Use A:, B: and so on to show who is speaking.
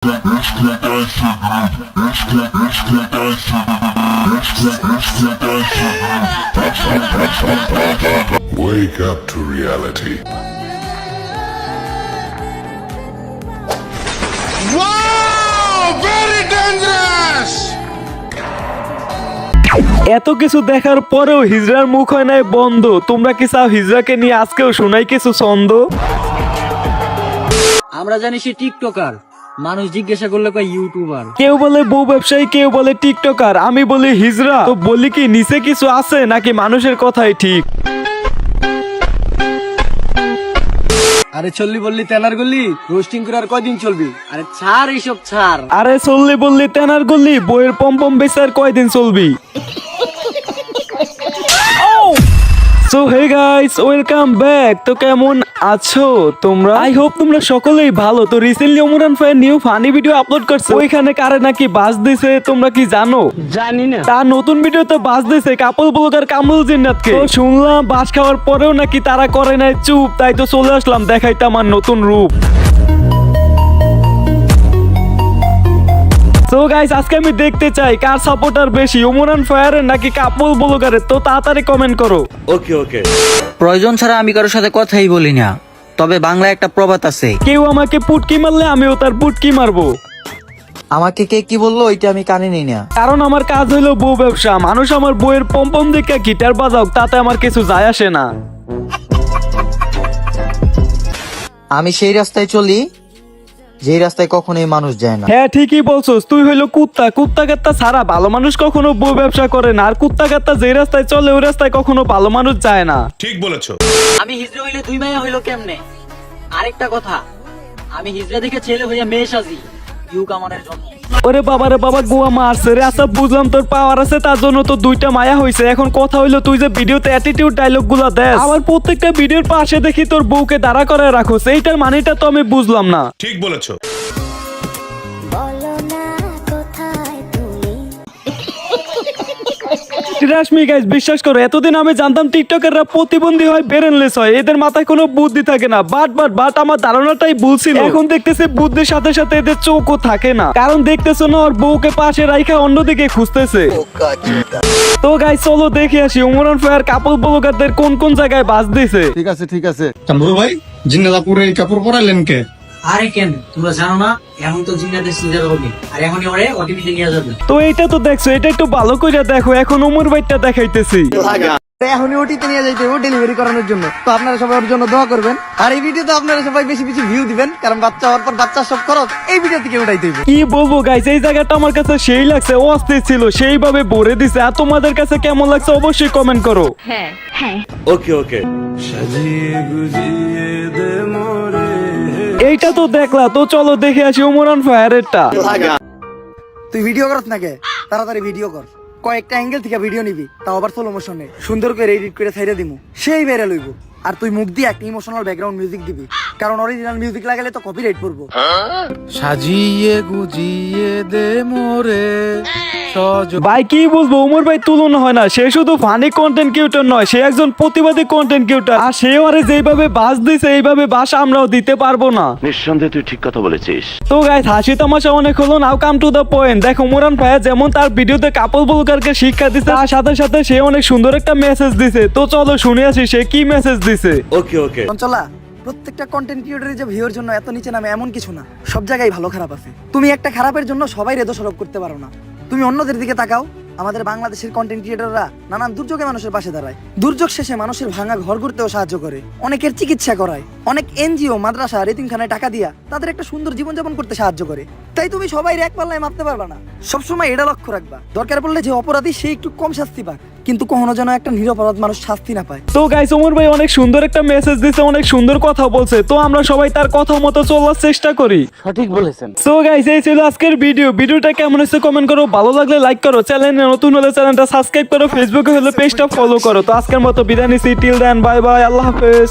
A: Wake up to reality.
B: Wow! Very dangerous!
C: এত কিছু দেখার পরেও হিজড়ার মুখ হয় নাই বন্ধ। তোমরা কি চাও হিজড়াকে নিয়ে আজকেও শোনাই কিছু ছন্দ?
D: আমরা জানি সে টিকটকার, মানুষ জিজ্ঞাসা করলে কয় ইউটিউবার।
C: কেউ বলে বউ ব্যবসায়ী, কেউ বলে টিকটকার, আমি বলি হিজড়া। তো বলি কি নিচে কিছু আছে নাকি মানুষের কথাই ঠিক?
D: আরে চললি বললি তেনার গল্লি, রোস্টিং করে আর কয়দিন চলবি? আরে ছাড় এইসব ছাড়।
C: আরে চললি বললি তেনার গল্লি, বইয়ের পম্পম বেচার কয়দিন চলবি? So hey guys, welcome back. তো কেমন আছো তোমরা? আই হোপ তোমরা সকলেই ভালো। তো রিসেন্টলি ওমরান ভাই নিউ ফানি ভিডিও আপলোড করছে, ওইখানে কারে নাকি বাস দিছে তোমরা কি জানো?
D: জানি না।
C: তার নতুন ভিডিওতে বাস দিছে কাপল ব্লগার কামরুল জিন্নাতকে। তো শুনলাম বাস খাওয়ার পরেও নাকি তারা করে নাই চুপ, তাই তো চলে আসলাম দেখাইতে আমার নতুন রূপ। সো গাইস, আজকে আমি দেখতে চাই কার সাপোর্টার বেশি, ওমরান ফায়ারের নাকি কাপল ব্লগারের? তো তাড়াতাড়ি কমেন্ট করো।
E: ওকে
D: প্রয়োজন ছাড়া আমি কারোর সাথে কথাই বলি না, তবে বাংলায় একটা প্রবাদ আছে,
C: কেউ আমাকে পুটকি মারলে আমিও তার পুটকি মারবো।
D: আমাকে কে কি বললো ওইটা আমি কানে নিই না।
C: কারণ আমার কাজ হইলো বউ ব্যবসা। মানুষ আমার বউয়ের পম্পম দেখে গিটার বাজাও, তাতে আমার কিছু যায় আসে না।
F: আমি সেই রাস্তায় চলি যেই রাস্তায় কখনোই মানুষ যায় না।
C: হ্যাঁ ঠিকই বলছস, তুই হইলো কুত্তা। কুত্তা কাত্তা ছাড়া ভালো মানুষ কখনো বউ ব্যবসা করে না। আর কুত্তা কাত্তা যে রাস্তায় চলে ওই রাস্তায় কখনো ভালো মানুষ যায় না।
E: ঠিক বলেছো।
D: আমি হিজড়া হইলে দুই মাইয়া হইলো কেমনে? আরেকটা কথা, আমি হিজড়া দেখে ছেলে হইয়া মেয়ে সাজি ইউ কামানের জন্য।
C: ওরে বাবা রে বাবা, গোয়া মারছে রে। আচ্ছা বুঝলাম তোর পাওয়ার আছে, তার জন্য তো দুইটা মায়া হইছে। এখন কথা হইলো তুই যে ভিডিওতে অ্যাটিটিউড ডায়লগ গুলা দেস, আমার প্রত্যেকটা ভিডিওর পাশে দেখি তোর বউকে দাঁড়া করে রাখোস, এইটার মানেটা তো আমি বুঝলাম না।
E: ঠিক বলেছো।
C: রাশমি গাইস, বিশ্বাস করো এতদিন আমি জানতাম টিকটকাররা প্রতিবন্ধী হয়, ব্রেনলেস হয়, এদের মাথায় কোনো বুদ্ধি থাকে না। বাট আমার ধারণাটাই ভুল ছিল। এখন দেখতেছি বুদ্ধির সাথে সাথে এদের চোখও থাকে না। কারণ দেখতেছো না ওর বউকে পাশে রাইখা অন্যদিকে খুঁজতেছে। তো গাইস চলো দেখে আসি ওমরান ফায়ার কাপল ব্লগারদের কোন কোন জায়গায় বাস দিছে।
B: ঠিক আছে কামরুল ভাই, জিন্নাদাপুরে এই কাপড় পরাইলেন কে?
D: আরে কেন তোমরা জানো না, এখন তো জিন্নাদের সিজার হবে, আর এখনই ওরে ওটিপিতে নিয়ে যাবে।
C: তো এইটা তো দেখছো, এটা একটু ভালো করে দেখো। এখন ওমর ভাইটা দেখাইতেছি।
F: এখনই ওটিতে নিয়ে যাইতে হবে ডেলিভারি করানোর জন্য। তো আপনারা সবাই ওর জন্য দোয়া করবেন। আর এই ভিডিওতে আপনারা সবাই বেশি বেশি ভিউ দিবেন, কারণ বাচ্চা হওয়ার পর বাচ্চার সব খরচ এই ভিডিও থেকে উঠাইতে হবে।
C: কি বলবো গাইস, এই জায়গাটা আমার কাছে সেই লাগছে, অস্থির ছিল, সেইভাবে ভরে দিছে। আর তোমাদের কাছে কেমন লাগছে অবশ্যই কমেন্ট করো।
E: ওকে
C: এইটা তো দেখলা, তো চলো দেখে আসি ওমরান ফায়ারেরটা।
F: তুই ভিডিও করছ না কে? তাড়াতাড়ি ভিডিও কর। কয়েকটা অ্যাঙ্গেল থেকে ভিডিও নিবি, তাও আবার স্লো মোশনে, সুন্দর করে এডিট করে ছাইড়া দিমু, সেই বেরে লইব। আর তুই মুখ দিয়ে একটা ইমোশনাল ব্যাকগ্রাউন্ড মিউজিক দিবি, কারণ অরিজিনাল মিউজিক লাগালে তো কপিরাইট পড়বো।
G: সাজিয়ে গুজিয়ে দে মোরে
C: ভাই কি বলবো, ওমর ভাই তুলনা হয় না। সে শুধু ফানি কন্টেন্ট ক্রিয়েটর নয়, সে একজন প্রতিবাদী কন্টেন্ট ক্রিয়েটর। আর সেও আরে যেভাবে বাস দিছে এইভাবে বাস আমরাও দিতে পারবো না।
E: নিঃসন্দেহে তুই ঠিক কথা বলেছিস।
C: তো গাইস হাসি তামাশা অনেক হলো, নাও কাম টু দা পয়েন্ট। দেখো ওমরান ভাই যেমন তার ভিডিওতে কাপল ব্লগারকে শিক্ষা দিছে, তার সাথে সাথে সে অনেক সুন্দর একটা মেসেজ দিছে। তো চলো শুনে আসি সে কি মেসেজ দিছে।
E: ওকে
F: চলা, প্রত্যেকটা কন্টেন্ট ক্রিয়েটরের যে ভিউর জন্য এত নিচে নামে এমন কিছু না। সব জায়গায় ভালো খারাপ আছে। তুমি একটা খারাপের জন্য সবাই দোষারোপ করতে পারো না। তুমি অন্যদের দিকে তাকাও। আমাদের বাংলাদেশের কন্টেন্ট ক্রিয়েটররা নানান দুর্যোগে মানুষের পাশে দাঁড়ায়। দুর্যোগ শেষে মানুষের ভাঙা ঘর করতেও সাহায্য করে, অনেকের চিকিৎসা করায়, অনেক এনজিও মাদ্রাসা এতিমখানায় টাকা দিয়া তাদের একটা সুন্দর জীবনযাপন করতে সাহায্য করে। তাই তুমি সবাই এক পাল্লায় মাপতে পারবা না। সবসময় এটা লক্ষ্য রাখবা, দরকার পড়লে যে অপরাধী সে একটু কম শাস্তি পাক, কিন্তু কখনো যেন একটা নিরপরাধ মানুষ শাস্তি না পায়।
C: তো গাইস ওমর ভাই অনেক সুন্দর একটা মেসেজ দিছে, অনেক সুন্দর কথা বলছে। তো আমরা সবাই তার কথা মতো চলার চেষ্টা করি।
D: সঠিক বলেছেন।
C: সো গাইস এই ছিল আজকের ভিডিওটা কেমন হয়েছে কমেন্ট করো, ভালো লাগলে লাইক করো, চ্যানেলে নতুন হলে চ্যানেলটা সাবস্ক্রাইব করো, ফেসবুকে হলে পেজটা ফলো করো। তো আজকের মতো বিদায় নিচ্ছি, টিল দেন, বাই বাই, আল্লাহ হাফেজ।